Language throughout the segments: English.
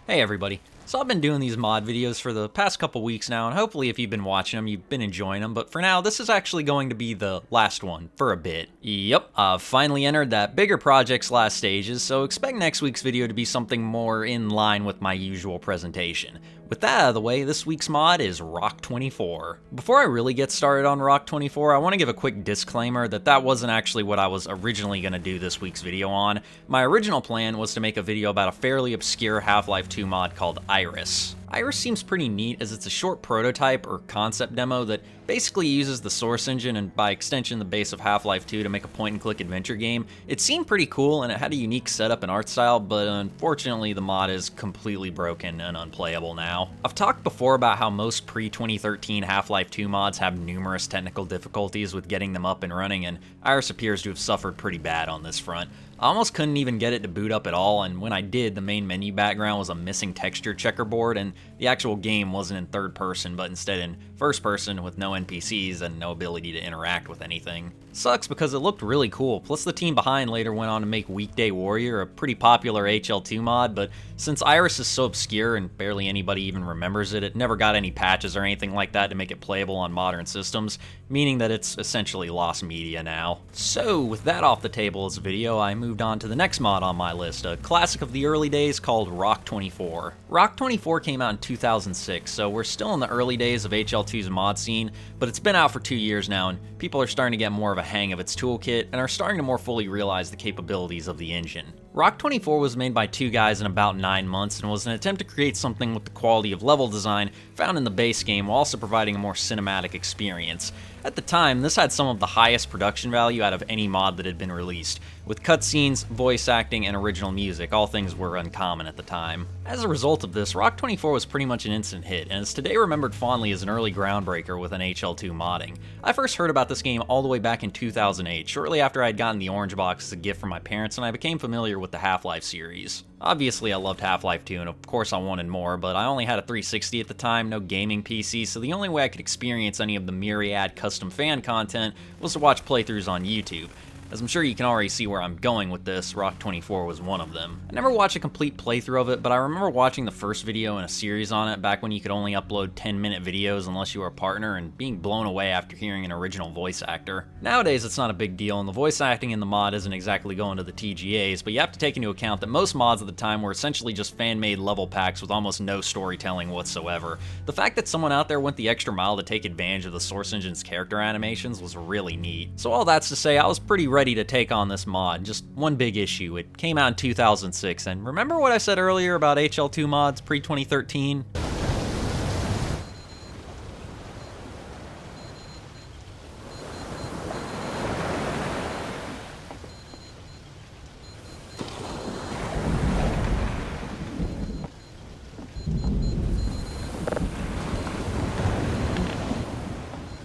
Hey everybody. So I've been doing these mod videos for the past couple weeks now, and hopefully if you've been watching them, you've been enjoying them, but for now, this is actually going to be the last one, for a bit. Yep, I've finally entered that bigger project's last stages, so expect next week's video to be something more in line with my usual presentation. With that out of the way, this week's mod is Rock 24. Before I really get started on Rock 24, I want to give a quick disclaimer that wasn't actually what I was originally going to do this week's video on. My original plan was to make a video about a fairly obscure Half-Life 2 mod called Iris. Iris seems pretty neat as it's a short prototype or concept demo that basically uses the Source engine and by extension the base of Half-Life 2 to make a point-and-click adventure game. It seemed pretty cool and it had a unique setup and art style, but unfortunately the mod is completely broken and unplayable now. I've talked before about how most pre-2013 Half-Life 2 mods have numerous technical difficulties with getting them up and running, and Iris appears to have suffered pretty bad on this front. I almost couldn't even get it to boot up at all, and when I did, the main menu background was a missing texture checkerboard, and the actual game wasn't in third person, but instead in first person with no NPCs and no ability to interact with anything. Sucks because it looked really cool, plus the team behind later went on to make Weekday Warrior, a pretty popular HL2 mod, but since Iris is so obscure and barely anybody even remembers it, it never got any patches or anything like that to make it playable on modern systems, meaning that it's essentially lost media now. So, with that off the table as a video, I moved on to the next mod on my list, a classic of the early days called Rock 24. Rock 24 came out in 2006, so we're still in the early days of HL2's mod scene, but it's been out for 2 years now, and people are starting to get more of a hang of its toolkit and are starting to more fully realize the capabilities of the engine. Rock 24 was made by two guys in about 9 months and was an attempt to create something with the quality of level design found in the base game while also providing a more cinematic experience. At the time, this had some of the highest production value out of any mod that had been released, with cutscenes, voice acting, and original music, all things were uncommon at the time. As a result of this, Rock 24 was pretty much an instant hit, and is today remembered fondly as an early groundbreaker with an HL2 modding. I first heard about this game all the way back in 2008, shortly after I had gotten the orange box as a gift from my parents, and I became familiar with the Half-Life series. Obviously, I loved Half-Life 2, and of course I wanted more, but I only had a 360 at the time, no gaming PC, so the only way I could experience any of the myriad custom fan content was to watch playthroughs on YouTube. As I'm sure you can already see where I'm going with this, Rock 24 was one of them. I never watched a complete playthrough of it, but I remember watching the first video in a series on it back when you could only upload 10-minute videos unless you were a partner, and being blown away after hearing an original voice actor. Nowadays it's not a big deal, and the voice acting in the mod isn't exactly going to the TGAs, but you have to take into account that most mods at the time were essentially just fan-made level packs with almost no storytelling whatsoever. The fact that someone out there went the extra mile to take advantage of the Source Engine's character animations was really neat. So all that's to say, I was pretty ready to take on this mod. Just one big issue: it came out in 2006, and remember what I said earlier about HL2 mods pre-2013?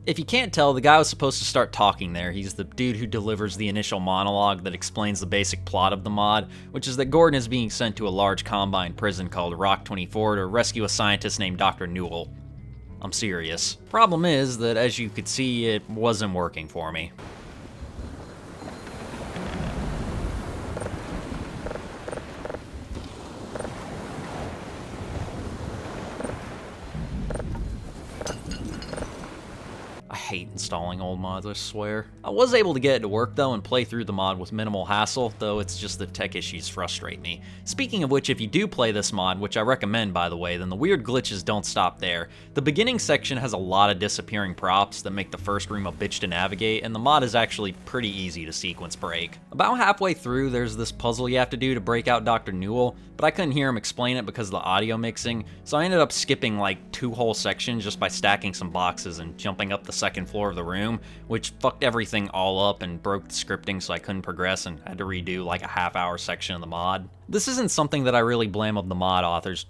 If you can't tell, the guy was supposed to start talking there. He's the dude who delivers the initial monologue that explains the basic plot of the mod, which is that Gordon is being sent to a large Combine prison called Rock 24 to rescue a scientist named Dr. Newell. I'm serious. Problem is that, as you could see, it wasn't working for me. I hate installing old mods, I swear. I was able to get it to work though and play through the mod with minimal hassle, though it's just that tech issues frustrate me. Speaking of which, if you do play this mod, which I recommend by the way, then the weird glitches don't stop there. The beginning section has a lot of disappearing props that make the first room a bitch to navigate, and the mod is actually pretty easy to sequence break. About halfway through, there's this puzzle you have to do to break out Dr. Newell, but I couldn't hear him explain it because of the audio mixing, so I ended up skipping like 2 whole sections just by stacking some boxes and jumping up the second floor of the room, which fucked everything all up and broke the scripting so I couldn't progress and had to redo like a half-hour section of the mod. This isn't something that I really blame of the mod authors.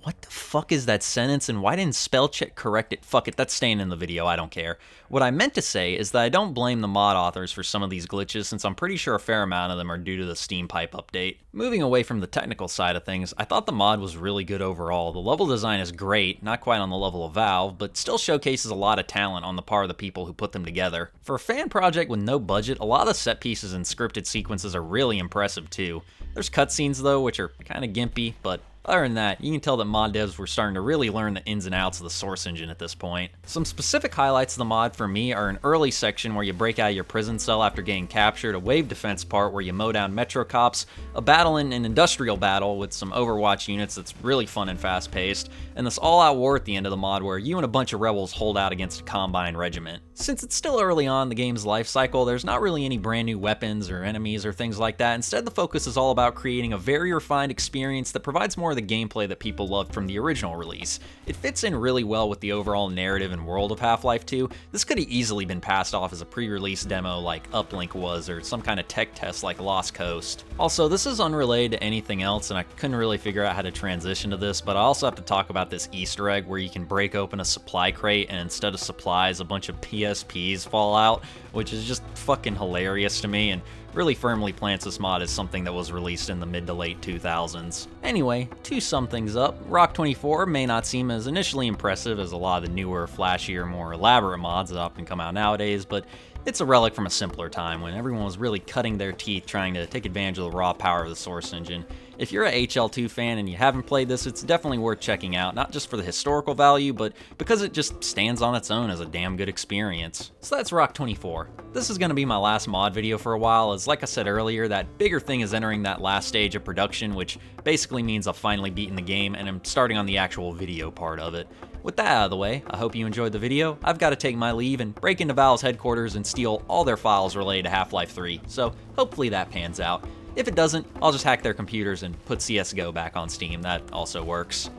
What the fuck is that sentence, and why didn't spell check correct it? Fuck it, that's staying in the video, I don't care. What I meant to say is that I don't blame the mod authors for some of these glitches, since I'm pretty sure a fair amount of them are due to the Steam Pipe update. Moving away from the technical side of things, I thought the mod was really good overall. The level design is great, not quite on the level of Valve, but still showcases a lot of talent on the part of the people who put them together. For a fan project with no budget, a lot of the set pieces and scripted sequences are really impressive too. There's cutscenes though, which are kinda gimpy, but Other than that, you can tell that mod devs were starting to really learn the ins and outs of the Source engine at this point. Some specific highlights of the mod for me are an early section where you break out of your prison cell after getting captured, a wave defense part where you mow down Metro cops, a battle in an industrial battle with some Overwatch units that's really fun and fast paced, and this all-out war at the end of the mod where you and a bunch of rebels hold out against a Combine regiment. Since it's still early on in the game's life cycle, there's not really any brand new weapons or enemies or things like that. Instead, the focus is all about creating a very refined experience that provides more of the gameplay that people loved from the original release. It fits in really well with the overall narrative and world of Half-Life 2. This could have easily been passed off as a pre-release demo like Uplink was, or some kind of tech test like Lost Coast. Also, this is unrelated to anything else, and I couldn't really figure out how to transition to this, but I also have to talk about this Easter egg where you can break open a supply crate and instead of supplies, a bunch of PSPs fall out, which is just fucking hilarious to me and really firmly plants this mod as something that was released in the mid to late 2000s. Anyway, to sum things up, Rock 24 may not seem as initially impressive as a lot of the newer, flashier, more elaborate mods that often come out nowadays, but it's a relic from a simpler time when everyone was really cutting their teeth trying to take advantage of the raw power of the Source engine. If you're a HL2 fan and you haven't played this, it's definitely worth checking out, not just for the historical value, but because it just stands on its own as a damn good experience. So that's Rock 24. This is going to be my last mod video for a while, as like I said earlier, that bigger thing is entering that last stage of production, which basically means I've finally beaten the game and I'm starting on the actual video part of it. With that out of the way, I hope you enjoyed the video. I've got to take my leave and break into Valve's headquarters and steal all their files related to Half-Life 3, so hopefully that pans out. If it doesn't, I'll just hack their computers and put CSGO back on Steam. That also works.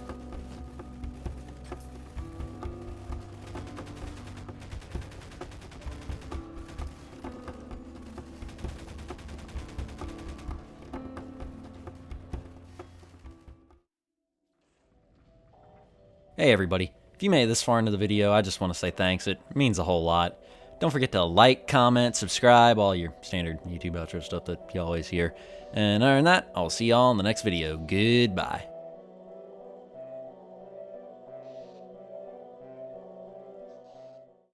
Hey everybody, if you made it this far into the video, I just want to say thanks. It means a whole lot. Don't forget to like, comment, subscribe, all your standard YouTube outro stuff that you always hear. And other than that, I'll see y'all in the next video. Goodbye.